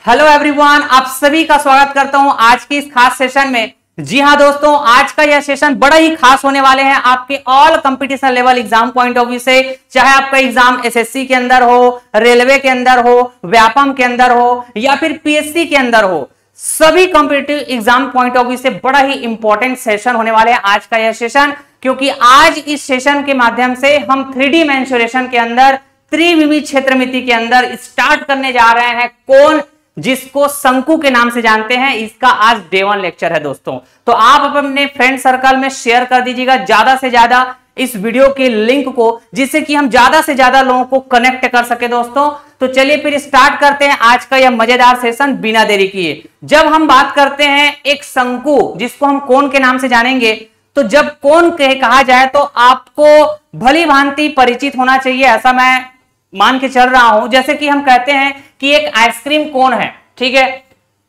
Hello everyone, आप सभी का स्वागत करता हूं आज की इस खास सेशन में। जी हां दोस्तों, आज का यह सेशन बड़ा ही खास होने वाले हैं आपके all competition level exam point of view से। चाहे आपका एग्जाम एसएससी के अंदर हो, रेलवे के अंदर हो, व्यापम के अंदर हो या फिर पीएससी के अंदर हो, सभी competitive exam point of view से बड़ा ही इंपॉर्टेंट सेशन होने वाले हैं आज का यह सेशन। क्योंकि आज इस सेशन के माध्यम से हम 3D मेंसुरेशन के अंदर त्रिविमीय क्षेत्रमिति के अंदर स्टार्ट करने जा रहे हैं कोण, जिसको शंकु के नाम से जानते हैं। इसका आज डे 1 लेक्चर है दोस्तों। तो आप अपने फ्रेंड सर्कल में शेयर कर दीजिएगा ज्यादा से ज्यादा इस वीडियो के लिंक को, जिससे कि हम ज्यादा से ज्यादा लोगों को कनेक्ट कर सके दोस्तों। तो चलिए फिर स्टार्ट करते हैं आज का यह मजेदार सेशन बिना देरी किए। जब हम बात करते हैं एक शंकु, जिसको हम कोण के नाम से जानेंगे, तो जब कोण कहा जाए तो आपको भली भांति परिचित होना चाहिए, ऐसा मैं मान के चल रहा हूं। जैसे कि हम कहते हैं कि एक आइसक्रीम कोन है, ठीक है,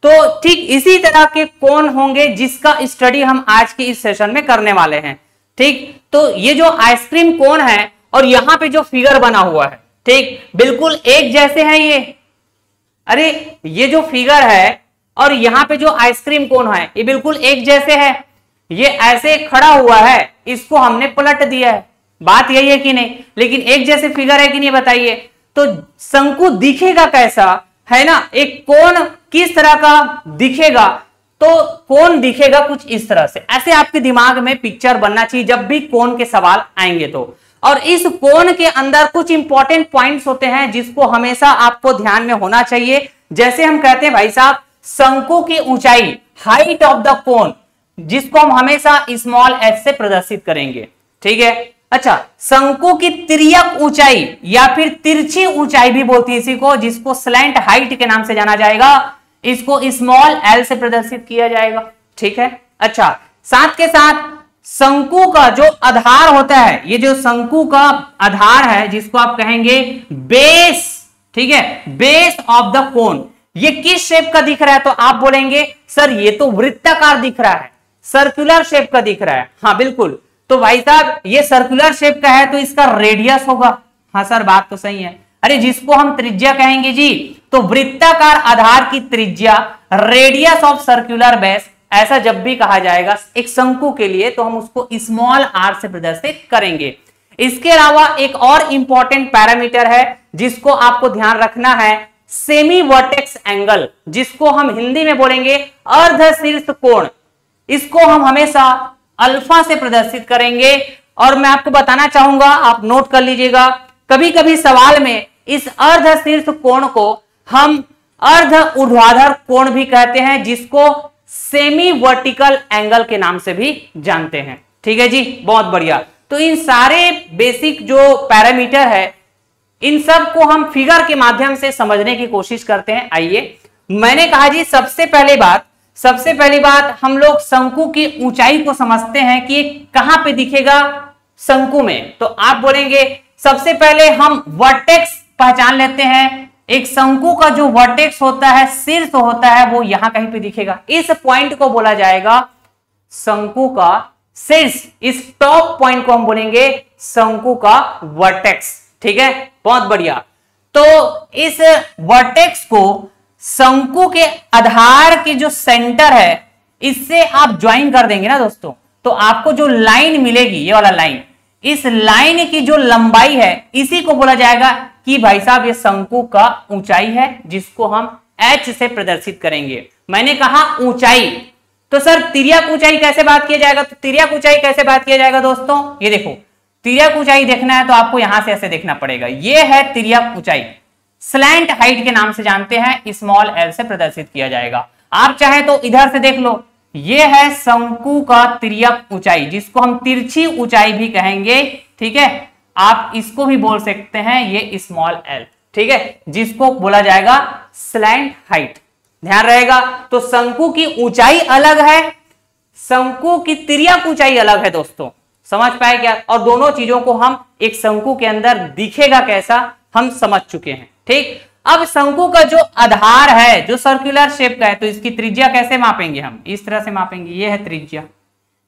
तो ठीक इसी तरह के कोन होंगे जिसका स्टडी हम आज की इस सेशन में करने वाले हैं। ठीक, तो ये जो आइसक्रीम कोन है और यहां पे जो फिगर बना हुआ है, ठीक, बिल्कुल एक जैसे हैं ये। अरे ये जो फिगर है और यहां पे जो आइसक्रीम कोन है, ये बिल्कुल एक जैसे है। ये ऐसे खड़ा हुआ है, इसको हमने पलट दिया है। बात यही है कि नहीं? लेकिन एक जैसे फिगर है कि नहीं, बताइए। तो शंकु दिखेगा कैसा, है ना? एक कोण किस तरह का दिखेगा? तो कोण दिखेगा कुछ इस तरह से। ऐसे आपके दिमाग में पिक्चर बनना चाहिए जब भी कोण के सवाल आएंगे तो। और इस कोण के अंदर कुछ इंपॉर्टेंट पॉइंट्स होते हैं जिसको हमेशा आपको ध्यान में होना चाहिए। जैसे हम कहते हैं भाई साहब, शंकु की ऊंचाई, हाइट ऑफ द कोन, जिसको हम हमेशा स्मॉल एच से प्रदर्शित करेंगे, ठीक है। अच्छा, शंकु की तिर्यक ऊंचाई या फिर तिरछी ऊंचाई भी बोलती है इसी को, जिसको स्लैंट हाइट के नाम से जाना जाएगा, इसको स्मॉल एल से प्रदर्शित किया जाएगा, ठीक है। अच्छा, साथ के साथ शंकु का जो आधार होता है, ये जो शंकु का आधार है जिसको आप कहेंगे बेस, ठीक है, बेस ऑफ द कोन, ये किस शेप का दिख रहा है? तो आप बोलेंगे सर ये तो वृत्ताकार दिख रहा है, सर्कुलर शेप का दिख रहा है। हाँ बिल्कुल, तो भाई साहब ये सर्कुलर शेप का है तो इसका रेडियस होगा। हाँ सर, बात तो सही है। अरे जिसको हम त्रिज्या कहेंगे जी, तो वृत्ताकार आधार की त्रिज्या, रेडियस ऑफ सर्कुलर बेस, ऐसा जब भी कहा जाएगा एक शंकु के लिए तो हम उसको स्मॉल आर से प्रदर्शित करेंगे। इसके अलावा एक और इंपॉर्टेंट पैरामीटर है जिसको आपको ध्यान रखना है, सेमी वर्टेक्स एंगल, जिसको हम हिंदी में बोलेंगे अर्ध शीर्ष कोण। इसको हम हमेशा अल्फा से प्रदर्शित करेंगे। और मैं आपको बताना चाहूंगा, आप नोट कर लीजिएगा, कभी कभी सवाल में इस अर्ध शीर्ष कोण को हम अर्ध ऊर्ध्वाधर कोण भी कहते हैं, जिसको सेमी वर्टिकल एंगल के नाम से भी जानते हैं, ठीक है जी, बहुत बढ़िया। तो इन सारे बेसिक जो पैरामीटर है, इन सब को हम फिगर के माध्यम से समझने की कोशिश करते हैं। आइए, मैंने कहा जी सबसे पहली बात हम लोग शंकु की ऊंचाई को समझते हैं कि कहां पे दिखेगा शंकु में। तो आप बोलेंगे सबसे पहले हम वर्टेक्स पहचान लेते हैं। एक शंकु का जो वर्टेक्स होता है, शीर्ष होता है, वो यहां कहीं पे दिखेगा। इस पॉइंट को बोला जाएगा शंकु का शीर्ष। इस टॉप पॉइंट को हम बोलेंगे शंकु का वर्टेक्स, ठीक है, बहुत बढ़िया। तो इस वर्टेक्स को शंकु के आधार की जो सेंटर है, इससे आप ज्वाइन कर देंगे ना दोस्तों, तो आपको जो लाइन मिलेगी, ये वाला लाइन, इस लाइन की जो लंबाई है, इसी को बोला जाएगा कि भाई साहब ये शंकु का ऊंचाई है, जिसको हम h से प्रदर्शित करेंगे। मैंने कहा ऊंचाई, तो सर तिर्यक ऊंचाई कैसे बात किया जाएगा? तो तिर्यक ऊंचाई कैसे बात किया जाएगा दोस्तों? ये देखो, तिर्यक ऊंचाई देखना है तो आपको यहां से ऐसे देखना पड़ेगा। ये है तिर्यक ऊंचाई, स्लैंट हाइट के नाम से जानते हैं, स्मॉल एल से प्रदर्शित किया जाएगा। आप चाहे तो इधर से देख लो, ये है शंकु का तिर्यक ऊंचाई, जिसको हम तिरछी ऊंचाई भी कहेंगे, ठीक है। आप इसको भी बोल सकते हैं ये स्मॉल एल, ठीक है, जिसको बोला जाएगा स्लैंट हाइट, ध्यान रहेगा। तो शंकु की ऊंचाई अलग है, शंकु की तिर्यक ऊंचाई अलग है दोस्तों, समझ पाए क्या? और दोनों चीजों को हम एक शंकु के अंदर दिखेगा कैसा हम समझ चुके हैं, ठीक। अब शंकु का जो आधार है, जो सर्कुलर शेप का है, तो इसकी त्रिज्या कैसे मापेंगे? हम इस तरह से मापेंगे। ये है त्रिज्या,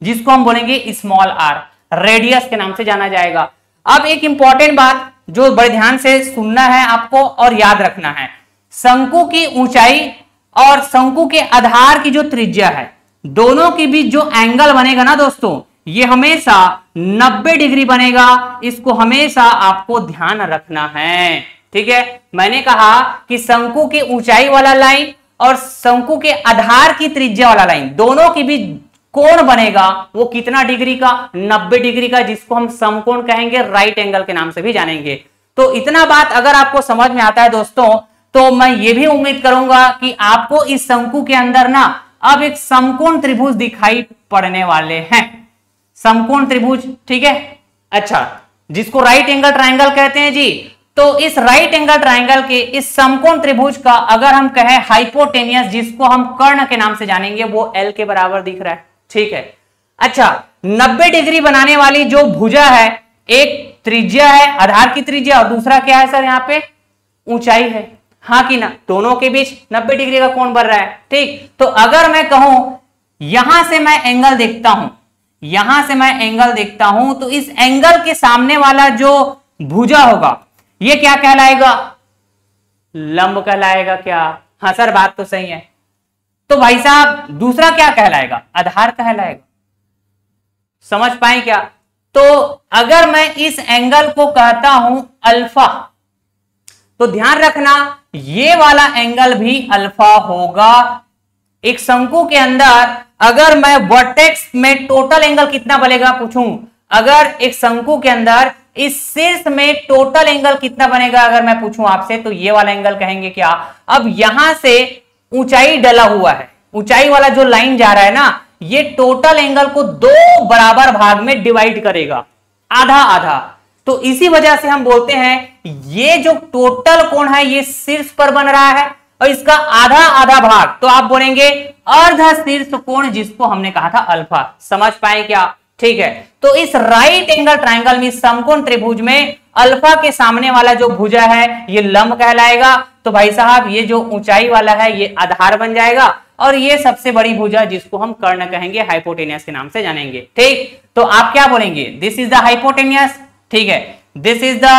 जिसको हम बोलेंगे स्मॉल आर, रेडियस के नाम से जाना जाएगा। अब एक इंपॉर्टेंट बात जो बड़े ध्यान से सुनना है आपको और याद रखना है, शंकु की ऊंचाई और शंकु के आधार की जो त्रिज्या है, दोनों के बीच जो एंगल बनेगा ना दोस्तों, ये हमेशा 90 डिग्री बनेगा। इसको हमेशा आपको ध्यान रखना है, ठीक है। मैंने कहा कि शंकु की ऊंचाई वाला लाइन और शंकु के आधार की त्रिज्या वाला लाइन, दोनों के बीच कोण बनेगा वो कितना डिग्री का, 90 डिग्री का, जिसको हम समकोण कहेंगे, राइट एंगल के नाम से भी जानेंगे। तो इतना बात अगर आपको समझ में आता है दोस्तों, तो मैं ये भी उम्मीद करूंगा कि आपको इस शंकु के अंदर ना अब एक समकोण त्रिभुज दिखाई पड़ने वाले हैं, समकोण त्रिभुज, ठीक है। अच्छा, जिसको राइट एंगल ट्रायंगल कहते हैं जी। तो इस राइट एंगल ट्रायंगल के इस समकोण त्रिभुज का अगर हम कहें हाइपोटेनियस, जिसको हम कर्ण के नाम से जानेंगे, वो L के बराबर दिख रहा है, ठीक है। अच्छा, 90 डिग्री बनाने वाली जो भुजा है, एक त्रिज्या है, आधार की त्रिज्या, और दूसरा क्या है सर, यहाँ पे ऊंचाई है, हाँ कि ना, दोनों के बीच 90 डिग्री का कोण बन रहा है, ठीक। तो अगर मैं कहूं यहां से मैं एंगल देखता हूं, यहां से मैं एंगल देखता हूं, तो इस एंगल के सामने वाला जो भुजा होगा ये क्या कहलाएगा, लंब कहलाएगा क्या? हाँ सर, बात तो सही है। तो भाई साहब दूसरा क्या कहलाएगा, आधार कहलाएगा। समझ पाए क्या? तो अगर मैं इस एंगल को कहता हूं अल्फा, तो ध्यान रखना ये वाला एंगल भी अल्फा होगा। एक शंकु के अंदर अगर मैं वर्टेक्स में टोटल एंगल कितना बनेगा पूछूं, अगर एक शंकु के अंदर इस शीर्ष में टोटल एंगल कितना बनेगा अगर मैं पूछूं आपसे, तो ये वाला एंगल कहेंगे क्या। अब यहां से ऊंचाई डला हुआ है, ऊंचाई वाला जो लाइन जा रहा है ना, ये टोटल एंगल को 2 बराबर भाग में डिवाइड करेगा, आधा आधा। तो इसी वजह से हम बोलते हैं ये जो टोटल कोण है ये शीर्ष पर बन रहा है और इसका आधा आधा भाग, तो आप बोलेंगे अर्ध शीर्ष कोण, जिसको हमने कहा था अल्फा। समझ पाए क्या? ठीक है। तो इस राइट एंगल ट्रायंगल में, समकोण त्रिभुज में, अल्फा के सामने वाला जो भुजा है ये लंब कहलाएगा। तो भाई साहब ये जो ऊंचाई वाला है ये आधार बन जाएगा, और ये सबसे बड़ी भुजा जिसको हम कर्ण कहेंगे, हाइपोटेनियस के नाम से जानेंगे, ठीक। तो आप क्या बोलेंगे, दिस इज द हाइपोटेनियस, ठीक है, this is the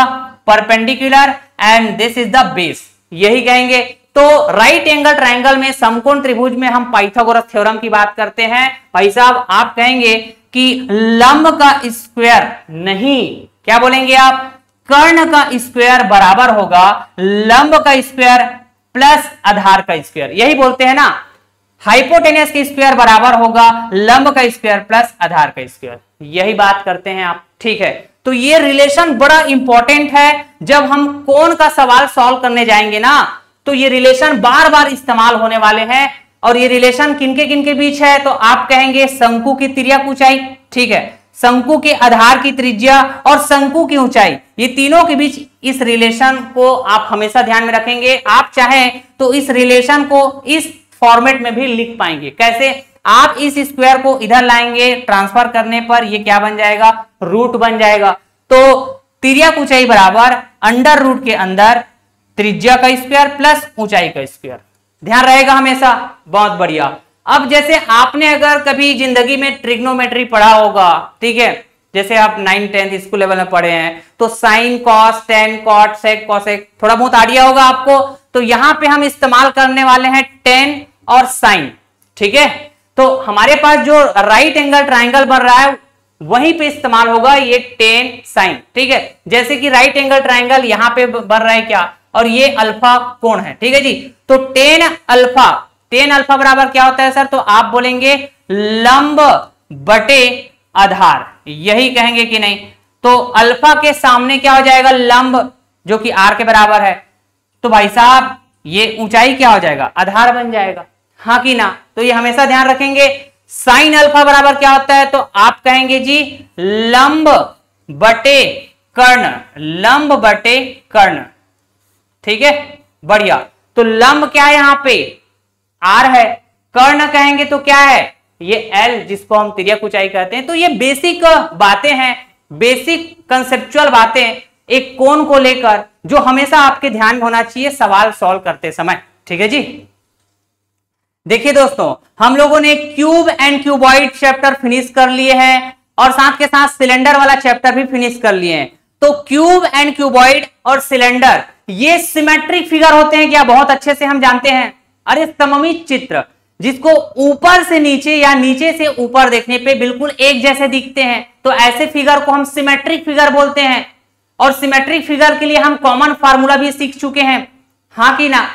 perpendicular and this is the base, यही कहेंगे। तो राइट एंगल ट्रायंगल में, समकोण त्रिभुज में हम पाइथागोरस थ्योरम की बात करते हैं। भाई साहब आप कहेंगे कि लंब का स्क्वायर नहीं, क्या बोलेंगे आप, कर्ण का स्क्वायर बराबर होगा लंब का स्क्वायर प्लस आधार का स्क्वायर, यही बोलते हैं ना। हाइपोटेनियस का स्क्वायर बराबर होगा लंब का स्क्वायर प्लस आधार का स्क्वायर, यही बात करते हैं आप, ठीक है। तो ये रिलेशन बड़ा इंपॉर्टेंट है, जब हम कोण का सवाल सॉल्व करने जाएंगे ना, तो ये रिलेशन बार बार इस्तेमाल होने वाले हैं। और ये रिलेशन किनके किनके बीच है, तो आप कहेंगे शंकु की तिर्यक ऊंचाई, ठीक है, शंकु के आधार की त्रिज्या और शंकु की ऊंचाई, ये तीनों के बीच इस रिलेशन को आप हमेशा ध्यान में रखेंगे। आप चाहें तो इस रिलेशन को इस फॉर्मेट में भी लिख पाएंगे। कैसे? आप इस स्क्वायर को इधर लाएंगे, ट्रांसफर करने पर ये क्या बन जाएगा, रूट बन जाएगा। तो तिर्यक ऊंचाई बराबर अंडर रूट के अंदर त्रिज्या का स्क्वायर प्लस ऊंचाई का स्क्वायर, ध्यान रहेगा हमेशा, बहुत बढ़िया। अब जैसे आपने अगर कभी जिंदगी में ट्रिग्नोमेट्री पढ़ा होगा, ठीक है, जैसे आप 9th 10th स्कूल लेवल में पढ़े हैं, तो sine cos tan cot sec cosec थोड़ा बहुत आइडिया होगा आपको। तो यहां पे हम इस्तेमाल करने वाले हैं टेन और साइन, ठीक है। तो हमारे पास जो राइट एंगल ट्रायंगल बन रहा है वहीं पे इस्तेमाल होगा ये टेन साइन, ठीक है। जैसे कि राइट एंगल ट्रायंगल यहां पे बन रहा है क्या, और ये अल्फा कोण है, ठीक है जी। तो टेन अल्फा बराबर क्या होता है सर, तो आप बोलेंगे लंब बटे आधार, यही कहेंगे कि नहीं। तो अल्फा के सामने क्या हो जाएगा, लंब, जो कि आर के बराबर है। तो भाई साहब ये ऊंचाई क्या हो जाएगा, आधार बन जाएगा, हाँ कि ना। तो ये हमेशा ध्यान रखेंगे। साइन अल्फा बराबर क्या होता है, तो आप कहेंगे जी लंब बटे कर्ण, लंब बटे कर्ण, ठीक है, बढ़िया। तो लंब क्या है, यहां पे आर है, कर्ण कहेंगे तो क्या है, ये एल, जिसको हम तिर्यक ऊंचाई कहते हैं। तो ये बेसिक बातें हैं, बेसिक कंसेप्चुअल बातें एक कोण को लेकर, जो हमेशा आपके ध्यान में होना चाहिए सवाल सॉल्व करते समय, ठीक है जी। देखिए दोस्तों, हम लोगों ने cube and cuboid chapter finish कर लिए हैं और साथ के साथ सिलेंडर वाला चैप्टर भी फिनिश कर लिए हैं। तो क्यूब एंड क्यूबॉइड और सिलेंडर, ये सिमेट्रिक फिगर होते हैं क्या? बहुत अच्छे से हम जानते हैं। अरे सममित चित्र जिसको ऊपर से नीचे या नीचे से ऊपर देखने पे बिल्कुल एक जैसे दिखते हैं, तो ऐसे फिगर को हम सिमेट्रिक फिगर बोलते हैं। और सिमेट्रिक फिगर के लिए हम कॉमन फार्मूला भी सीख चुके हैं, हाँ कि ना?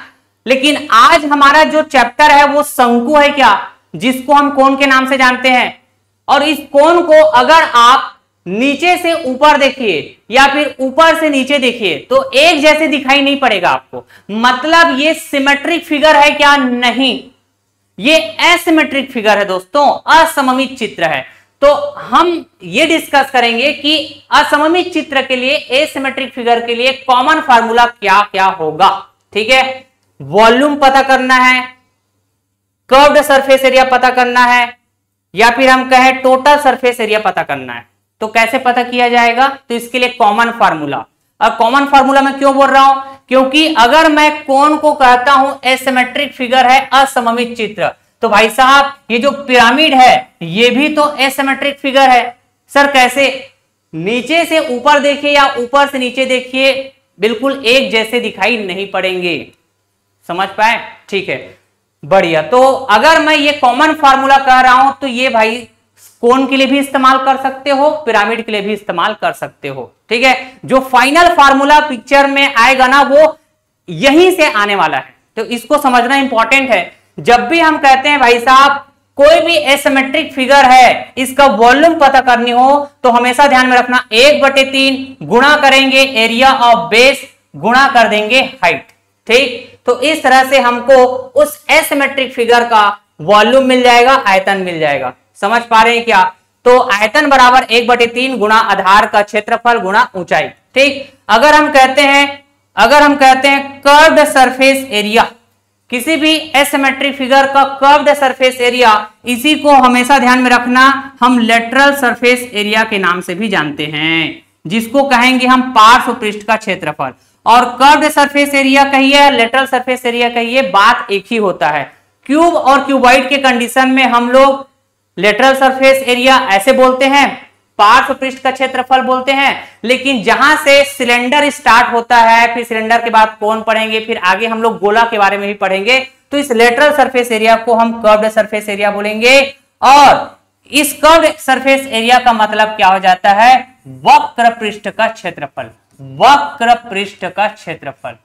लेकिन आज हमारा जो चैप्टर है वो शंकु है क्या, जिसको हम कोण के नाम से जानते हैं। और इस कोण को अगर आप नीचे से ऊपर देखिए या फिर ऊपर से नीचे देखिए तो एक जैसे दिखाई नहीं पड़ेगा आपको। मतलब ये सिमेट्रिक फिगर है क्या? नहीं, ये एसिमेट्रिक फिगर है दोस्तों, असममित चित्र है। तो हम ये डिस्कस करेंगे कि असममित चित्र के लिए, एसिमेट्रिक फिगर के लिए कॉमन फार्मूला क्या क्या होगा। ठीक है, वॉल्यूम पता करना है, कर्व्ड सरफेस एरिया पता करना है, या फिर हम कहें टोटल सरफेस एरिया पता करना है। तो कैसे पता किया जाएगा? तो इसके लिए कॉमन फार्मूला। और कॉमन फार्मूला मैं क्यों बोल रहा हूं? क्योंकि अगर मैं कोण को कहता हूं एसिमेट्रिक फिगर है, असममित चित्र, तो भाई साहब ये जो पिरामिड है ये भी तो एसिमेट्रिक फिगर है। सर कैसे? नीचे से ऊपर देखिए या ऊपर से नीचे देखिए, बिल्कुल एक जैसे दिखाई नहीं पड़ेंगे। समझ पाए? ठीक है, बढ़िया। तो अगर मैं ये कॉमन फार्मूला कह रहा हूं तो ये भाई कोण के लिए भी इस्तेमाल कर सकते हो, पिरामिड के लिए भी इस्तेमाल कर सकते हो। ठीक है, जो फाइनल फार्मूला पिक्चर में आएगा ना वो यहीं से आने वाला है, तो इसको समझना इंपॉर्टेंट है। जब भी हम कहते हैं भाई साहब कोई भी एसिमेट्रिक फिगर है, इसका वॉल्यूम पता करनी हो तो हमेशा ध्यान में रखना 1/3 गुणा करेंगे एरिया ऑफ बेस, गुणा कर देंगे हाइट। ठीक, तो इस तरह से हमको उस एसिमेट्रिक फिगर का वॉल्यूम मिल जाएगा, आयतन मिल जाएगा। समझ पा रहे हैं क्या? तो आयतन बराबर 1/3 गुणा आधार का क्षेत्रफल गुणा ऊंचाई। ठीक, अगर हम कहते हैं कर्व्ड सरफेस एरिया, किसी भी एसिमेट्रिक फिगर का कर्व्ड सरफेस एरिया, इसी को हमेशा ध्यान में रखना हम लेटरल सरफेस एरिया के नाम से भी जानते हैं, जिसको कहेंगे हम पार्श्व पृष्ठ का क्षेत्रफल। और कर्व्ड सरफेस एरिया कहिए, लेटरल सरफेस एरिया कहिए, बात एक ही होता है। क्यूब और क्यूबॉइड के कंडीशन में हम लोग लेटरल सरफेस एरिया ऐसे बोलते हैं, पार्श्व पृष्ठ का क्षेत्रफल बोलते हैं। लेकिन जहां से सिलेंडर स्टार्ट होता है, फिर सिलेंडर के बाद कोण पढ़ेंगे, फिर आगे हम लोग गोला के बारे में भी पढ़ेंगे, तो इस लेटरल सरफेस एरिया को हम कर्व्ड सरफेस एरिया बोलेंगे। और इस कर्व्ड सरफेस एरिया का मतलब क्या हो जाता है? वक्र पृष्ठ का क्षेत्रफल, वक्र पृष्ठ का क्षेत्रफल।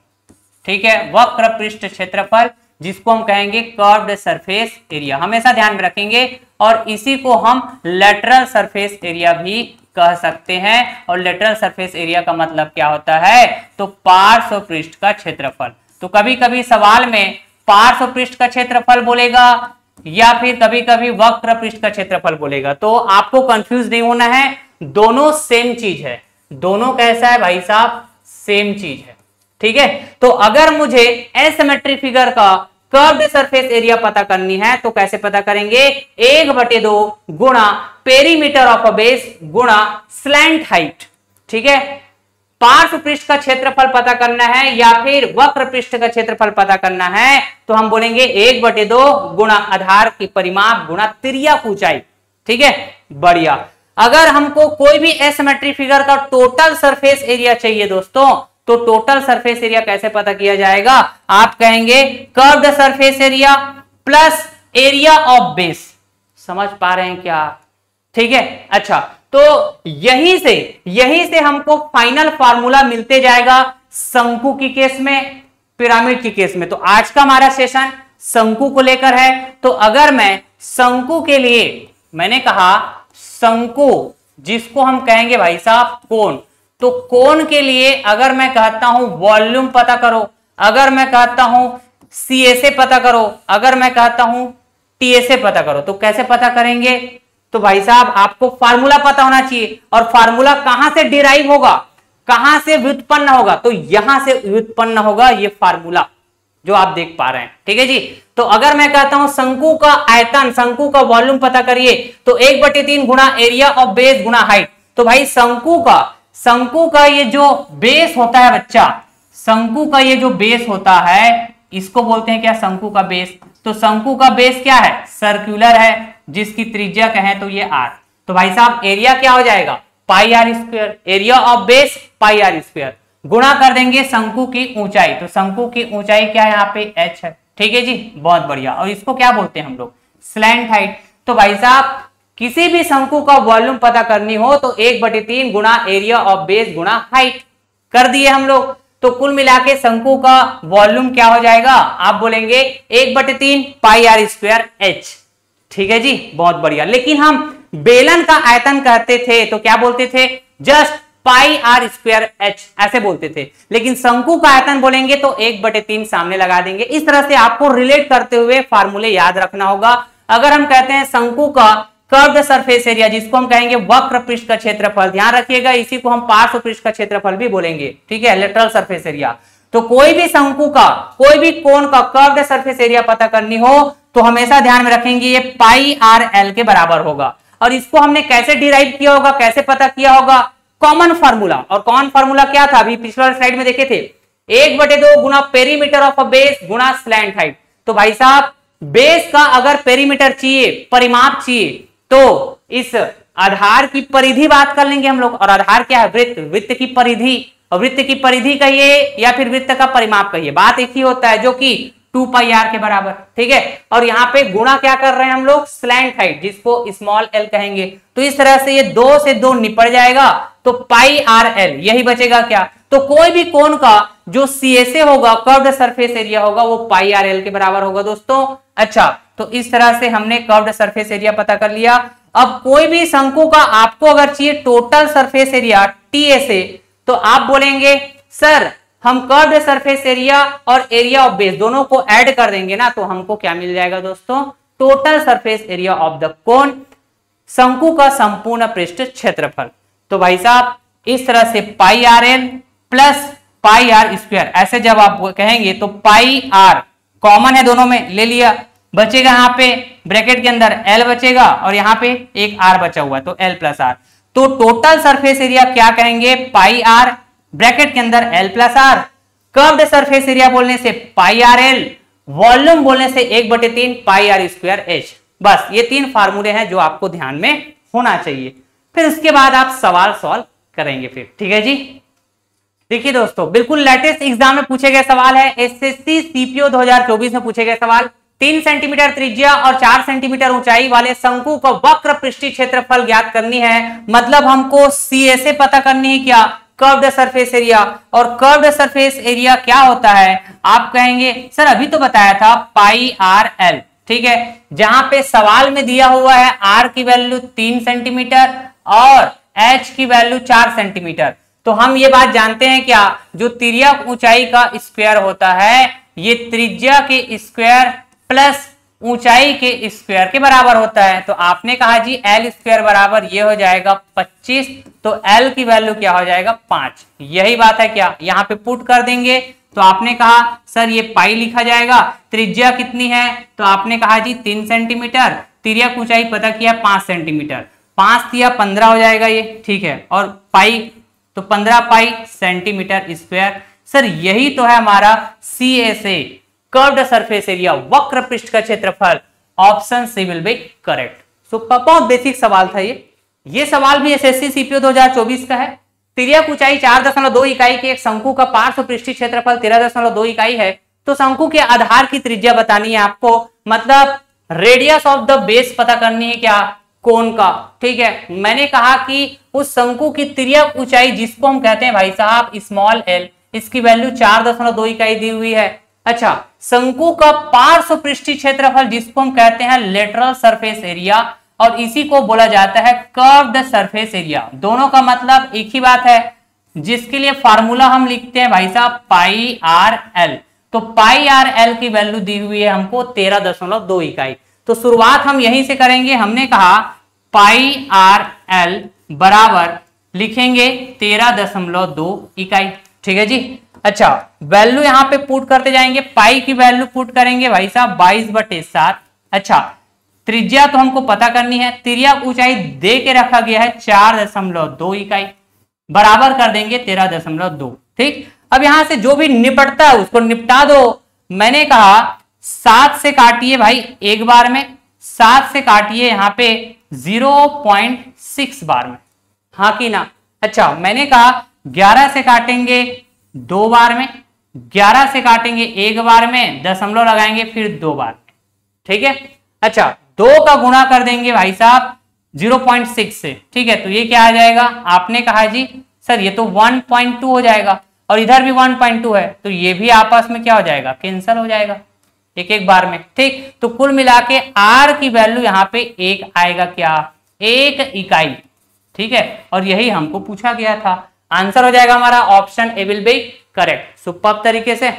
ठीक है, वक्र पृष्ठ क्षेत्रफल, जिसको हम कहेंगे कर्व्ड सरफेस एरिया, हमेशा ध्यान में रखेंगे। और इसी को हम लेटरल सरफेस एरिया भी कह सकते हैं। और लेटरल सरफेस एरिया का मतलब क्या होता है? तो पार्श्व पृष्ठ का क्षेत्रफल। तो कभी कभी सवाल में पार्श्व पृष्ठ का क्षेत्रफल बोलेगा या फिर कभी कभी वक्र पृष्ठ का क्षेत्रफल बोलेगा, तो आपको कंफ्यूज नहीं होना है, दोनों सेम चीज है। दोनों कैसा है भाई साहब? सेम चीज है। ठीक है, तो अगर मुझे एसिमेट्रिक फिगर का कर्व्ड सरफेस एरिया पता करनी है तो कैसे पता करेंगे? 1/2 गुणा पेरीमीटर ऑफ अ बेस गुणा स्लैंट हाइट। ठीक है, पार्श्व पृष्ठ का क्षेत्रफल पता करना है या फिर वक्र पृष्ठ का क्षेत्रफल पता करना है तो हम बोलेंगे 1/2 गुणा आधार की परिमाप गुणा तिर्यक ऊंचाई। ठीक है, बढ़िया। अगर हमको कोई भी एसिमेट्रिक फिगर का टोटल सरफेस एरिया चाहिए दोस्तों, तो टोटल सरफेस एरिया कैसे पता किया जाएगा? आप कहेंगे curved surface area plus area of base. समझ पा रहे हैं क्या? ठीक है, अच्छा, तो यहीं से हमको फाइनल फार्मूला मिलते जाएगा शंकु की केस में, पिरामिड की केस में। तो आज का हमारा सेशन शंकु को लेकर है। तो अगर मैं शंकु के लिए, मैंने कहा शंकु जिसको हम कहेंगे भाई साहब कोण, तो कोण के लिए अगर मैं कहता हूं वॉल्यूम पता करो, अगर मैं कहता हूं CSA पता करो, अगर मैं कहता हूं TSA पता करो, तो कैसे पता करेंगे? तो भाई साहब आपको फार्मूला पता होना चाहिए। और फार्मूला कहां से डिराइव होगा, कहां से व्युत्पन्न होगा? तो यहां से व्युत्पन्न होगा ये फार्मूला जो आप देख पा रहे हैं। ठीक है जी, तो अगर मैं कहता हूं शंकु का आयतन, शंकु का वॉल्यूम पता करिए, तो 1/3 गुणा एरिया ऑफ बेस गुणा हाइट। तो भाई शंकु का ये जो बेस होता है बच्चा, शंकु का ये जो बेस होता है इसको बोलते हैं क्या? शंकु का बेस। तो शंकु का बेस क्या है? सर्कुलर है, जिसकी त्रिज्या कहें तो ये r। तो भाई साहब एरिया क्या हो जाएगा? पाई r square, area of base pi r square गुणा कर देंगे शंकु की ऊंचाई। तो शंकु की ऊंचाई क्या है यहाँ पे h है, ठीक है जी, बहुत बढ़िया। और इसको क्या बोलते हैं हम लोग, स्लैंट हाइट। तो भाई साहब किसी भी शंकु का वॉल्यूम पता करनी हो तो 1/3 गुणा एरिया ऑफ बेस गुणा हाइट कर दिए हम लोग। तो कुल मिला के शंकु का वॉल्यूम क्या हो जाएगा, आप बोलेंगे 1/3 पाई आर स्क्वायर एच, ठीक है जी, बहुत बढ़िया। लेकिन हम बेलन का आयतन कहते थे तो क्या बोलते थे, just pi r square h ऐसे बोलते थे। लेकिन शंकु का आयतन बोलेंगे तो 1/3 सामने लगा देंगे। इस तरह से आपको रिलेट करते हुए फार्मूले याद रखना होगा। अगर हम कहते हैं शंकु का कर्व्ड सरफेस एरिया, जिसको हम कहेंगे वक्र पृष्ठ का क्षेत्रफल, ध्यान रखिएगा इसी को हम पार्श्व पृष्ठ का क्षेत्रफल भी बोलेंगे, ठीक है, लेटरल सरफेस एरिया। तो कोई भी शंकु का, कोई भी कोण का कर्व्ड सरफेस एरिया पता करनी हो तो हमेशा ध्यान में रखेंगे ये पाई आर एल के बराबर होगा। और इसको हमने कैसे डिराइव किया होगा, कैसे पता किया होगा, कॉमन फार्मूला। और कॉमन फार्मूला क्या था, अभी पिछले स्लाइड में देखे थे, 1/2 गुना पेरीमीटर ऑफ अ बेस गुणा स्लैंट हाइट। तो भाई साहब बेस का अगर पेरीमीटर चाहिए, परिमाप चाहिए, तो इस आधार की परिधि बात कर लेंगे हम लोग। और आधार क्या है, वृत्त, वृत्त की परिधि। और वृत्त की परिधि कहिए या फिर वृत्त का परिमाप कहिए, बात एक ही होता है, जो कि 2 पाई आर के बराबर, ठीक है। और यहाँ पे गुणा क्या कर रहे हैं हम लोग, स्लैंट हाइट, जिसको स्मॉल एल कहेंगे। तो इस तरह से ये 2 से 2 निपट जाएगा तो पाई आर एल यही बचेगा क्या। तो कोई भी कोण का जो सीएसए होगा, कर्व्ड सरफेस एरिया होगा, वो पाई आर एल के बराबर होगा दोस्तों। अच्छा, तो इस तरह से हमने कर्व्ड सरफेस एरिया पता कर लिया। अब कोई भी शंकु का आपको अगर चाहिए टोटल सरफेस एरिया टीएसए, तो आप बोलेंगे सर हम कर्व्ड सरफेस एरिया और एरिया ऑफ बेस दोनों को ऐड कर देंगे ना, तो हमको क्या मिल जाएगा दोस्तों, total surface area of the cone, शंकु का संपूर्ण पृष्ठ क्षेत्रफल। तो भाई साहब इस तरह से pi r l plus pi r square, ऐसे जब आप कहेंगे तो पाई आर कॉमन है दोनों में, ले लिया, बचेगा यहाँ पे ब्रैकेट के अंदर एल बचेगा और यहाँ पे एक आर बचा हुआ है, तो एल प्लस आर। तो टोटल सरफेस एरिया क्या कहेंगे, पाई आर, ब्रैकेट के अंदर L plus R. Curved surface area बोलने से पाई आर एल, वॉल्यूम बोलने से 1/3 पाई आर स्क्वायर एच। बस ये 3 फार्मूले हैं जो आपको ध्यान में होना चाहिए। फिर उसके बाद आप सवाल सॉल्व करेंगे फिर, ठीक है जी। देखिए दोस्तों, बिल्कुल लेटेस्ट एग्जाम में पूछे गए सवाल है, एसएससी सीपीओ 2024 में पूछे गए सवाल। 3 सेंटीमीटर त्रिज्या और 4 सेंटीमीटर ऊंचाई वाले शंकु का वक्र पृष्ठीय क्षेत्रफल ज्ञात करनी है। मतलब हमको सीएसए पता करनी है, क्या, कर्व्ड सरफेस एरिया। और कर्व्ड सरफेस एरिया क्या होता है, आप कहेंगे सर अभी तो बताया था पाई आर एल, ठीक है। जहां पे सवाल में दिया हुआ है आर की वैल्यू 3 सेंटीमीटर और एच की वैल्यू 4 सेंटीमीटर। तो हम ये बात जानते हैं क्या, जो तिर्यक ऊंचाई का स्क्वायर होता है ये त्रिज्या के स्क्वायर प्लस ऊंचाई के स्क्वायर के बराबर होता है। तो आपने कहा जी एल स्क्वायर बराबर ये हो जाएगा 25, तो एल की वैल्यू क्या हो जाएगा 5। यही बात है क्या, यहाँ पे पुट कर देंगे। तो आपने कहा सर ये पाई लिखा जाएगा, त्रिज्या कितनी है, तो आपने कहा जी 3 सेंटीमीटर, तिर्यक ऊंचाई पता किया 5 सेंटीमीटर, 5 या 15 हो जाएगा ये, ठीक है। और पाई तो 15 पाई सेंटीमीटर स्क्वायर। सर यही तो है हमारा सीएसए, कर्व्ड सरफेस एरिया, वक्र पृष्ठ का क्षेत्रफल। Option C will be correct. So बहुत बेसिक सवाल था ये सवाल भी एसएससी सीपीओ 2024 का है। तिर्यक ऊंचाई 4.2 इकाई के एक शंकु का पार्श्व पृष्ठीय क्षेत्रफल 13.2 इकाई है। तो शंकु के आधार की त्रिज्या बतानी है आपको, मतलब रेडियस ऑफ द बेस पता करनी है, क्या, कोण का, ठीक है। मैंने कहा कि उस शंकु की तिर्यक ऊंचाई जिसको हम कहते हैं भाई साहब स्मॉल एल, इसकी वैल्यू 4.2 इकाई दी हुई है। अच्छा, शंकु का पार्श्व पृष्ठीय क्षेत्रफल जिसको हम कहते हैं लेटरल सरफेस एरिया, और इसी को बोला जाता है कर्व्ड सरफेस एरिया। दोनों का मतलब एक ही बात है, जिसके लिए फार्मूला हम लिखते हैं भाई साहब पाई आर एल। तो पाई आर एल की वैल्यू दी हुई है हमको 13.2 इकाई। तो शुरुआत हम यहीं से करेंगे। हमने कहा पाई आर एल बराबर लिखेंगे 13.2 इकाई, ठीक है जी। अच्छा, वैल्यू यहां पे पुट करते जाएंगे, पाई की वैल्यू पुट करेंगे भाई साहब 22/7। अच्छा, त्रिज्या तो हमको पता करनी है, तिर्यक ऊंचाई दे के रखा गया है 4.2 इकाई, बराबर कर देंगे 13.2, ठीक। अब यहां से जो भी निपटता है उसको निपटा दो। मैंने कहा 7 से काटिए भाई एक बार में, 7 से काटिए यहाँ पे 0.6 बार में, हाँ कि ना। अच्छा, मैंने कहा 11 से काटेंगे 2 बार में, 11 से काटेंगे 1 बार में, दशमलव लगाएंगे फिर 2 बार में, ठीक है। अच्छा 2 का गुणा कर देंगे भाई साहब 0.6 से, ठीक है। तो ये क्या आ जाएगा, आपने कहा जी सर ये तो 1.2 हो जाएगा और इधर भी 1.2 है, तो ये भी आपस में क्या हो जाएगा, कैंसिल हो जाएगा एक एक बार में, ठीक। तो कुल मिला के R की वैल्यू यहाँ पे 1 आएगा, क्या, 1 इकाई, ठीक है। और यही हमको पूछा गया था, आंसर हो जाएगा हमारा option A will be correct. Superb तरीके से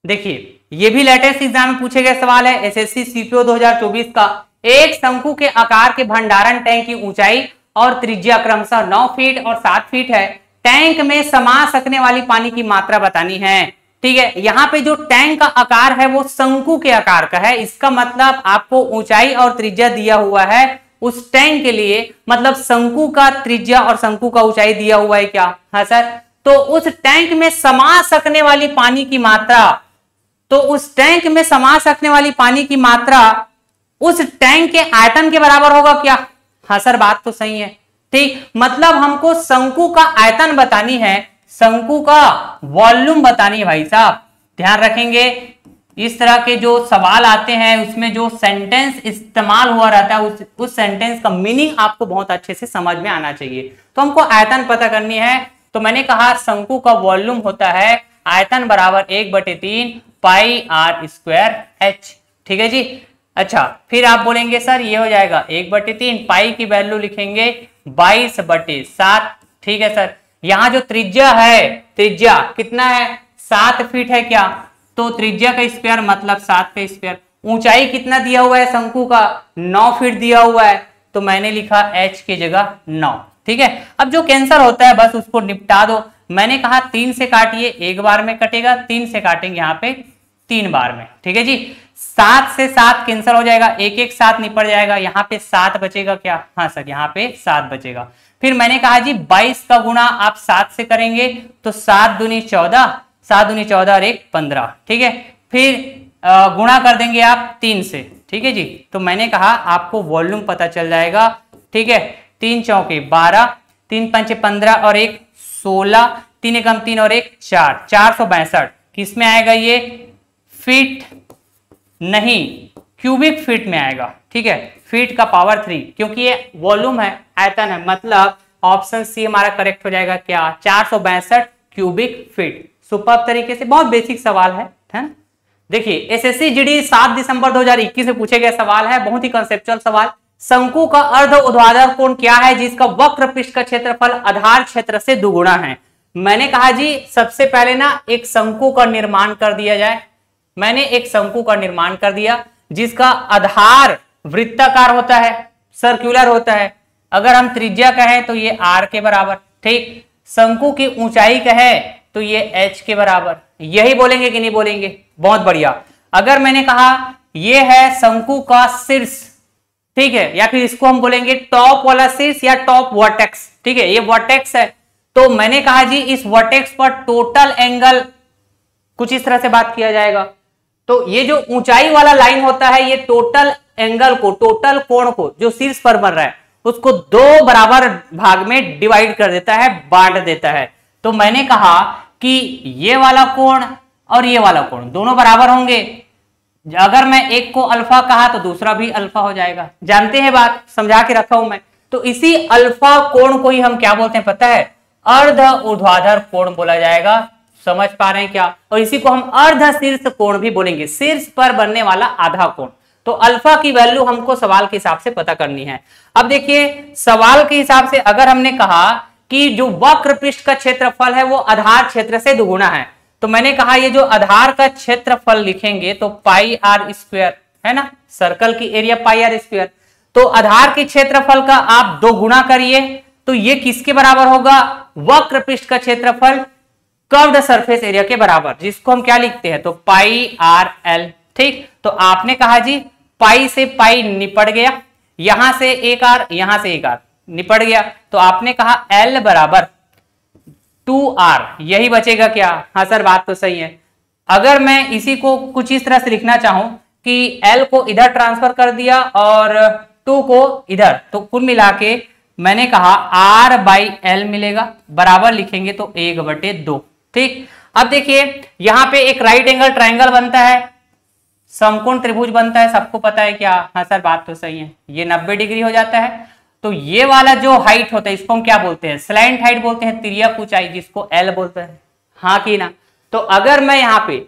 देखिए, ये भी लेटेस्ट एग्जाम में पूछे गए सवाल है, एसएससी सीपीओ 2024 का। एक शंकु के आकार के भंडारण टैंक की ऊंचाई और त्रिज्या क्रमशः 9 फीट और 7 फीट है। टैंक में समा सकने वाली पानी की मात्रा बतानी है, ठीक है। यहाँ पे जो टैंक का आकार है वो शंकु के आकार का है, इसका मतलब आपको ऊंचाई और त्रिज्या दिया हुआ है उस टैंक के लिए, मतलब शंकु का त्रिज्या और शंकु का ऊंचाई दिया हुआ है, क्या, हाँ सर। तो उस टैंक में समा सकने वाली पानी की मात्रा, तो उस टैंक में समा सकने वाली पानी की मात्रा उस टैंक के आयतन के बराबर होगा, क्या, हाँ सर, बात तो सही है, ठीक। मतलब हमको शंकु का आयतन बतानी है, शंकु का वॉल्यूम बतानी है भाई साहब। ध्यान रखेंगे इस तरह के जो सवाल आते हैं उसमें जो सेंटेंस इस्तेमाल हुआ रहता है उस सेंटेंस का मीनिंग आपको बहुत अच्छे से समझ में आना चाहिए। तो हमको आयतन पता करनी है, तो मैंने कहा शंकु का वॉल्यूम होता है आयतन बराबर 1/3 पाई r स्क्वायर h, ठीक है जी। अच्छा फिर आप बोलेंगे सर ये हो जाएगा 1/3, पाई की वैल्यू लिखेंगे 22/7, ठीक है सर। यहाँ जो त्रिज्या है, त्रिज्या कितना है, 7 फीट है, क्या, तो त्रिज्या का स्क्वायर मतलब 7 का स्क्वायर। ऊंचाई कितना दिया हुआ है शंकु का, 9 फीट दिया हुआ है, तो मैंने लिखा h की जगह 9, ठीक है। अब जो कैंसर होता है बस उसको निपटा दो। मैंने कहा 3 से काटिए, 1 बार में कटेगा, 3 से काटेंगे यहाँ पे 3 बार में, ठीक है जी। 7 से 7 कैंसिल हो जाएगा, 1 7 निपट जाएगा, यहाँ पे 7 बचेगा, क्या, हाँ सर, यहाँ पे 7 बचेगा। फिर मैंने कहा जी 22 का गुणा आप 7 से करेंगे तो 7 दूनी 14, 7 दूनी 14 और 1 15, ठीक है। फिर गुणा कर देंगे आप 3 से, ठीक है जी। तो मैंने कहा आपको वॉल्यूम पता चल जाएगा, ठीक है। 3 चौके 12, 3 पंचे 15 और 1 16, 3 एकम 3 और 1 4, 462। किस में आएगा ये, फीट नहीं, क्यूबिक फीट में आएगा, ठीक है। फीट का पावर 3, क्योंकि ये वॉल्यूम है, आयतन है, मतलब ऑप्शन सी हमारा करेक्ट हो जाएगा, क्या, 462 क्यूबिक फीट। सुपर्ब तरीके से, बहुत बेसिक सवाल है ना। देखिए एसएससी जीडी 7 दिसंबर 2021 में पूछे गए सवाल है, बहुत ही कंसेप्चुअल सवाल। शंकु का अर्ध ऊर्ध्वाधर कोण क्या है जिसका वक्र पृष्ठ का क्षेत्रफल आधार क्षेत्र से दुगुना है। मैंने कहा जी सबसे पहले ना एक शंकु का निर्माण कर दिया जाए। मैंने एक शंकु का निर्माण कर दिया जिसका आधार वृत्ताकार होता है, सर्कुलर होता है। अगर हम त्रिज्या कहें तो ये r के बराबर, ठीक। शंकु की ऊंचाई कहे तो ये h के बराबर। यही बोलेंगे कि नहीं बोलेंगे, बहुत बढ़िया। अगर मैंने कहा ये है शंकु का शीर्ष, ठीक है, या फिर इसको हम बोलेंगे टॉप वाला शीर्ष या टॉप वर्टेक्स, ठीक है, ये वर्टेक्स है। तो मैंने कहा जी इस वर्टेक्स पर टोटल एंगल कुछ इस तरह से बात किया जाएगा। तो ये जो ऊंचाई वाला लाइन होता है ये टोटल एंगल को, टोटल कोण को जो शीर्ष पर बन रहा है उसको 2 बराबर भाग में डिवाइड कर देता है, बांट देता है। तो मैंने कहा कि ये वाला कोण और ये वाला कोण दोनों बराबर होंगे। अगर मैं एक को अल्फा कहा तो दूसरा भी अल्फा हो जाएगा। जानते हैं बात, समझा के रखा हूं मैं। तो इसी अल्फा कोण को ही हम क्या बोलते हैं पता है, अर्ध ऊर्ध्वाधर कोण बोला जाएगा। समझ पा रहे हैं क्या? और इसी को हम अर्ध शीर्ष कोण भी बोलेंगे, शीर्ष पर बनने वाला आधा कोण। तो अल्फा की वैल्यू हमको सवाल के हिसाब से पता करनी है। अब देखिए सवाल के हिसाब से अगर हमने कहा कि जो वक्र पृष्ठ का क्षेत्रफल है वो आधार क्षेत्र से दुगुना है, तो मैंने कहा ये जो आधार का क्षेत्रफल लिखेंगे तो पाई आर स्क्वायर है ना, सर्कल की एरिया पाई आर स्क्वायर। तो आधार के क्षेत्रफल का आप 2 गुना करिए तो ये किसके बराबर होगा, वक्र पृष्ठ का क्षेत्रफल कर्व्ड सरफेस एरिया के बराबर, जिसको हम क्या लिखते हैं तो पाई आर एल। ठीक, तो आपने कहा जी पाई से पाई निपट गया, यहां से एक आर यहां से एक आर निपट गया, तो आपने कहा एल बराबर 2r, यही बचेगा क्या? हाँ सर बात तो सही है। अगर मैं इसी को कुछ इस तरह से लिखना चाहूं कि l को इधर ट्रांसफर कर दिया और 2 को इधर, तो कुल मिला के मैंने कहा r बाई एल मिलेगा, बराबर लिखेंगे तो 1/2। ठीक, अब देखिए यहां पे एक राइट एंगल ट्राइंगल बनता है, समकोण त्रिभुज बनता है, सबको पता है क्या? हाँ सर बात तो सही है, ये 90 डिग्री हो जाता है। तो ये वाला जो हाइट होता है इसको हम क्या बोलते हैं? स्लैंट हाइट बोलते हैं, तिर्यक ऊंचाई, जिसको एल बोलते हैं, हाँ कि ना? तो अगर मैं यहाँ पे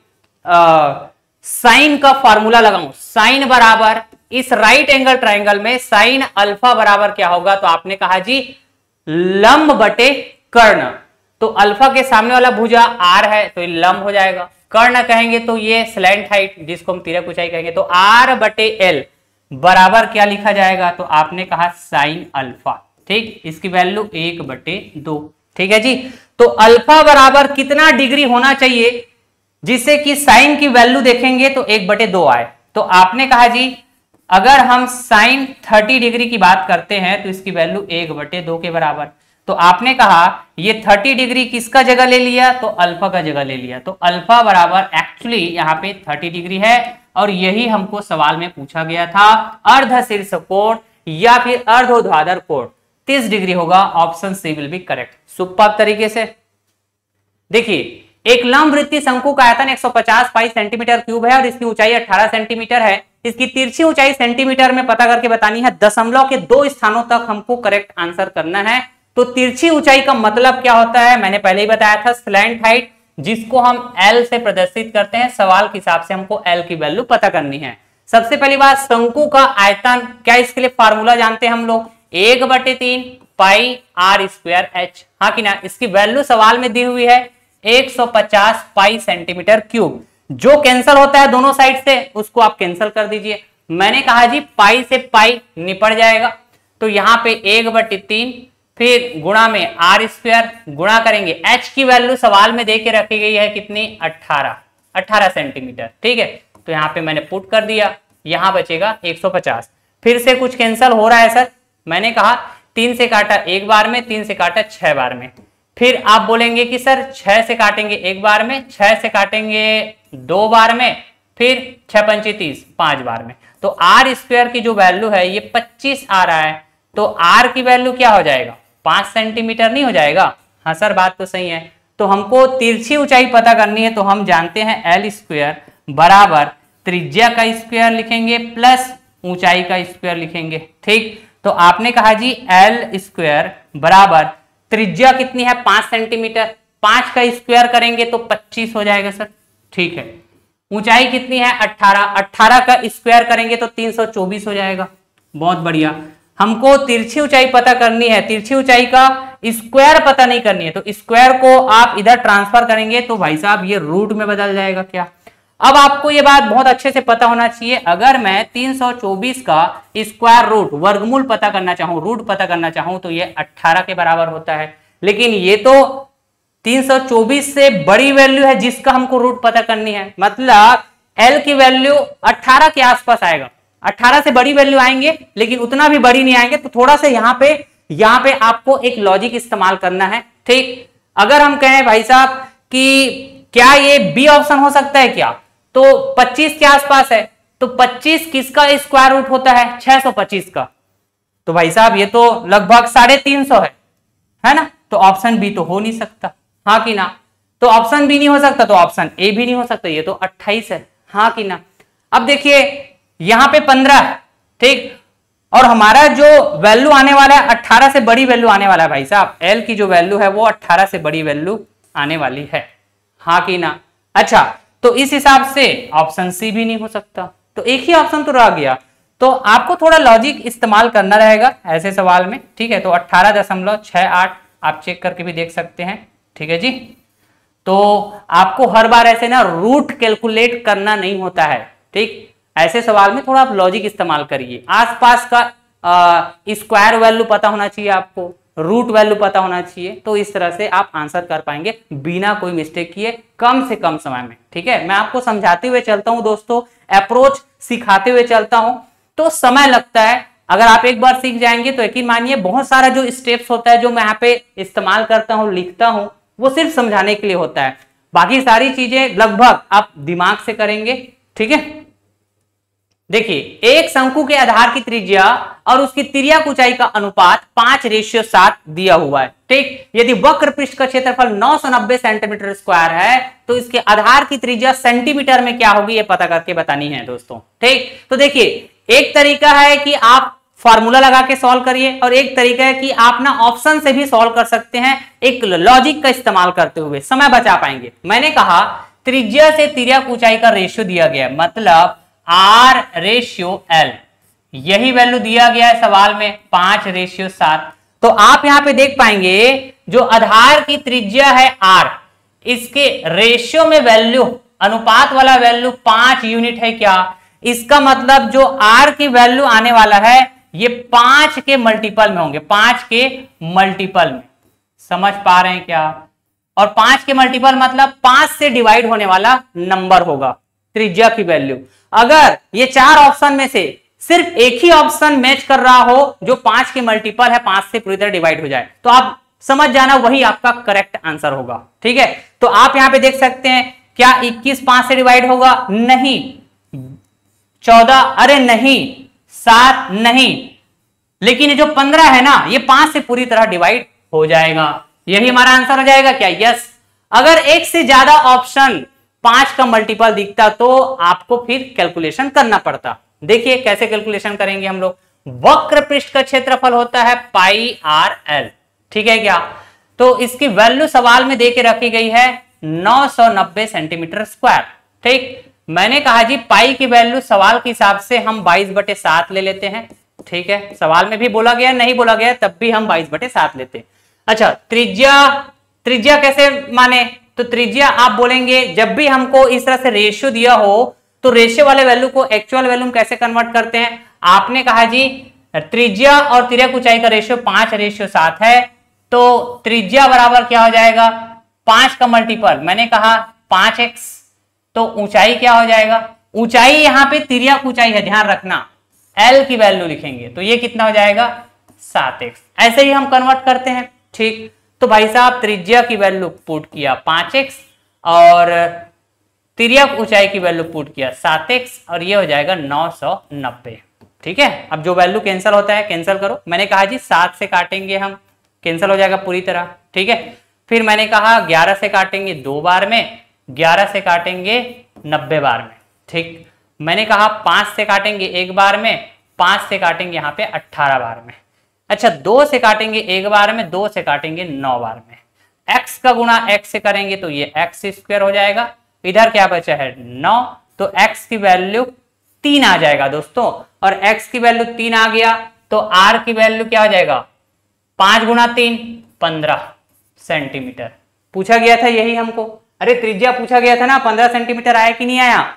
साइन का फॉर्मूला लगाऊं, साइन बराबर इस राइट एंगल ट्राइंगल में साइन अल्फा बराबर क्या होगा? तो आपने कहा जी लंब बटे कर्ण। तो अल्फा के सामने वाला भुजा आर है तो ये लंब हो जाएगा, कर्ण कहेंगे तो ये स्लैंट हाइट जिसको हम तिर्यक ऊंचाई कहेंगे, तो आर बटे एल बराबर क्या लिखा जाएगा? तो आपने कहा साइन अल्फा। ठीक, इसकी वैल्यू 1/2। ठीक है जी। तो अल्फा बराबर कितना डिग्री होना चाहिए जिससे कि साइन की वैल्यू देखेंगे तो 1/2 आए? तो आपने कहा जी अगर हम साइन 30 डिग्री की बात करते हैं तो इसकी वैल्यू 1/2 के बराबर। तो आपने कहा ये 30 डिग्री किसका जगह ले लिया? तो अल्फा का जगह ले लिया। तो अल्फा बराबर एक्चुअली यहाँ पे 30 डिग्री है और यही हमको सवाल में पूछा गया था। अर्ध शीर्ष कोण या फिर अर्धोर्ध्वाधर कोण 30 डिग्री होगा, option C will be correct. Super तरीके से देखिए, एक लंब वृत्तीय शंकु का आयतन 150 पाई सेंटीमीटर क्यूब है और इसकी ऊंचाई 18 सेंटीमीटर है। इसकी तिरछी ऊंचाई सेंटीमीटर में पता करके बतानी है। दशमलव के 2 स्थानों तक हमको करेक्ट आंसर करना है। तो तिरछी ऊंचाई का मतलब क्या होता है? मैंने पहले ही बताया था, स्लैंट हाइट, जिसको हम एल से प्रदर्शित करते हैं। सवाल के हिसाब से हमको एल की वैल्यू पता करनी है। सबसे पहली बात, शंकु का आयतन क्या, इसके लिए फार्मूला जानते हैं हम लोग, 1/3 पाई आर स्क्वायर एच, हाँ कि ना? इसकी वैल्यू सवाल में दी हुई है 150 पाई सेंटीमीटर क्यूब। जो कैंसिल होता है दोनों साइड से उसको आप कैंसिल कर दीजिए। मैंने कहा जी पाई से पाई निपट जाएगा, तो यहां पे 1/3 फिर गुणा में आर स्क्वायर गुणा करेंगे, एच की वैल्यू सवाल में दे के रखी गई है कितनी? 18 सेंटीमीटर। ठीक है, तो यहां पे मैंने पुट कर दिया, यहां बचेगा 150। फिर से कुछ कैंसिल हो रहा है सर, मैंने कहा 3 से काटा एक बार में, 3 से काटा 6 बार में। फिर आप बोलेंगे कि सर 6 से काटेंगे एक बार में, 6 से काटेंगे 2 बार में, फिर 6 पंचे 30 5 बार में। तो आर स्क्वायर की जो वैल्यू है ये 25 आ रहा है। तो आर की वैल्यू क्या हो जाएगा? 5 सेंटीमीटर नहीं हो जाएगा? हाँ सर बात तो सही है। तो हमको तिरछी ऊंचाई पता करनी है, तो हम जानते हैं एल स्क्वायर बराबर त्रिज्या का स्क्वायर लिखेंगे प्लस ऊंचाई का स्क्वायर लिखेंगे। ठीक, तो आपने कहा जी एल स्क्वायर बराबर त्रिज्या कितनी है? 5 सेंटीमीटर, 5 का स्क्वायर करेंगे तो 25 हो जाएगा सर। ठीक है, ऊंचाई कितनी है? 18 का स्क्वायर करेंगे तो 324 हो जाएगा। बहुत बढ़िया, हमको तिरछी ऊंचाई पता करनी है, तिरछी ऊंचाई का स्क्वायर पता नहीं करनी है। तो स्क्वायर को आप इधर ट्रांसफर करेंगे तो भाई साहब ये रूट में बदल जाएगा क्या? अब आपको ये बात बहुत अच्छे से पता होना चाहिए, अगर मैं 324 का स्क्वायर रूट वर्गमूल पता करना चाहूं, रूट पता करना चाहूं, तो ये 18 के बराबर होता है। लेकिन ये तो 324 से बड़ी वैल्यू है जिसका हमको रूट पता करनी है, मतलब एल की वैल्यू 18 के आसपास आएगा। 18 से बड़ी वैल्यू आएंगे लेकिन उतना भी बड़ी नहीं आएंगे। तो थोड़ा सा यहाँ पे आपको एक लॉजिक इस्तेमाल करना है। ठीक, अगर हम कहें भाई साहब कि क्या ये बी ऑप्शन हो सकता है क्या, तो 25 के आसपास है, तो 25 किसका स्क्वायर रूट होता है? 625 का। तो भाई साहब ये तो लगभग 350 है ना? तो ऑप्शन बी तो हो नहीं सकता, हाँ कि ना? तो ऑप्शन बी नहीं हो सकता तो ऑप्शन ए भी नहीं हो सकता, ये तो 28 है, हाँ कि ना? अब देखिए यहां पे 15 है, ठीक, और हमारा जो वैल्यू आने वाला है 18 से बड़ी वैल्यू आने वाला है भाई साहब, एल की जो वैल्यू है वो 18 से बड़ी वैल्यू आने वाली है, हाँ कि ना? अच्छा, तो इस हिसाब से ऑप्शन सी भी नहीं हो सकता, तो एक ही ऑप्शन तो रह गया। तो आपको थोड़ा लॉजिक इस्तेमाल करना रहेगा ऐसे सवाल में। ठीक है, तो 18.68 आप चेक करके भी देख सकते हैं। ठीक है जी, तो आपको हर बार ऐसे ना रूट कैलकुलेट करना नहीं होता है। ठीक, ऐसे सवाल में थोड़ा आप लॉजिक इस्तेमाल करिए। आसपास का स्क्वायर वैल्यू पता होना चाहिए आपको, रूट वैल्यू पता होना चाहिए, तो इस तरह से आप आंसर कर पाएंगे बिना कोई मिस्टेक किए कम से कम समय में। ठीक है, मैं आपको समझाते हुए चलता हूं दोस्तों, अप्रोच सिखाते हुए चलता हूं, तो समय लगता है। अगर आप एक बार सीख जाएंगे तो यकीन मानिए बहुत सारा जो स्टेप्स होता है जो मैं यहाँ पे इस्तेमाल करता हूँ, लिखता हूँ, वो सिर्फ समझाने के लिए होता है। बाकी सारी चीजें लगभग आप दिमाग से करेंगे। ठीक है, देखिए, एक शंकु के आधार की त्रिज्या और उसकी तिर्यक ऊंचाई का अनुपात 5:7 दिया हुआ है। ठीक, यदि वक्र पृष्ठ का क्षेत्रफल 990 सेंटीमीटर स्क्वायर है तो इसके आधार की त्रिज्या सेंटीमीटर में क्या होगी ये पता करके बतानी है दोस्तों। ठीक, तो देखिए, एक तरीका है कि आप फॉर्मूला लगा के सॉल्व करिए और एक तरीका है कि आप ना ऑप्शन से भी सॉल्व कर सकते हैं, एक लॉजिक का इस्तेमाल करते हुए समय बचा पाएंगे। मैंने कहा त्रिज्या से तिर्यक ऊंचाई का रेशियो दिया गया है, मतलब R/L, यही वैल्यू दिया गया है सवाल में 5:7। तो आप यहां पे देख पाएंगे जो आधार की त्रिज्या है R, इसके रेशियो में वैल्यू, अनुपात वाला वैल्यू 5 यूनिट है क्या, इसका मतलब जो R की वैल्यू आने वाला है ये 5 के मल्टीपल में होंगे, 5 के मल्टीपल में। समझ पा रहे हैं क्या? और 5 के मल्टीपल मतलब 5 से डिवाइड होने वाला नंबर होगा त्रिज्या की वैल्यू। अगर ये 4 ऑप्शन में से सिर्फ एक ही ऑप्शन मैच कर रहा हो जो 5 के मल्टीपल है, 5 से पूरी तरह डिवाइड हो जाए, तो आप समझ जाना वही आपका करेक्ट आंसर होगा। ठीक है, तो आप यहां पे देख सकते हैं, क्या 21 5 से डिवाइड होगा? नहीं। 14, अरे नहीं। 7, नहीं। लेकिन ये जो 15 है ना, ये 5 से पूरी तरह डिवाइड हो जाएगा। यही हमारा आंसर हो जाएगा क्या? यस। अगर एक से ज्यादा ऑप्शन 5 का मल्टीपल दिखता तो आपको फिर कैलकुलेशन करना पड़ता। देखिए कैसे कैलकुलेशन करेंगे हम लोग। वक्र पृष्ठ का क्षेत्रफल होता है πRL, ठीक है क्या? तो इसकी वैल्यू सवाल में देके रखी गई है 990 सेंटीमीटर स्क्वायर। ठीक, मैंने कहा जी पाई की वैल्यू सवाल के हिसाब से हम 22/7 ले लेते हैं। ठीक है, सवाल में भी बोला गया, नहीं बोला गया तब भी हम 22/7 लेते हैं। अच्छा, त्रिज्या कैसे माने? तो त्रिज्या आप बोलेंगे जब भी हमको इस तरह से रेशियो दिया हो तो रेशियो वाले वैल्यू को एक्चुअल वैल्यू में कैसे कन्वर्ट करते हैं? आपने कहा जी त्रिज्या और तिर्यक ऊंचाई का रेशियो 5:7 है, तो त्रिज्या बराबर क्या हो जाएगा? 5 का मल्टीपल, मैंने कहा 5x, तो ऊंचाई क्या हो जाएगा? ऊंचाई यहां पे तिर्यक ऊंचाई है, ध्यान रखना, L की वैल्यू लिखेंगे तो ये कितना हो जाएगा? 7x। ऐसे ही हम कन्वर्ट करते हैं। ठीक, तो भाई साहब त्रिज्या की वैल्यू पुट किया 5x और तिर्यक ऊंचाई की वैल्यू पुट किया 7x और ये हो जाएगा 990। ठीक है, अब जो वैल्यू कैंसिल होता है कैंसिल करो। मैंने कहा जी 7 से काटेंगे हम, कैंसिल हो जाएगा पूरी तरह। ठीक है, फिर मैंने कहा 11 से काटेंगे 2 बार में, 11 से काटेंगे 90 बार में। ठीक, मैंने कहा 5 से काटेंगे 1 बार में, 5 से काटेंगे यहाँ पे 18 बार में। अच्छा, 2 से काटेंगे 1 बार में, 2 से काटेंगे 9 बार में। x का गुणा x से करेंगे तो ये x² हो जाएगा। इधर क्या बचा है? 9, तो x की वैल्यू 3 आ जाएगा दोस्तों, और x की वैल्यू 3 आ गया तो r की वैल्यू क्या हो जाएगा? 5 गुणा 3 15 सेंटीमीटर। पूछा गया था यही हमको, अरे त्रिज्या पूछा गया था ना, 15 सेंटीमीटर आया कि नहीं आया?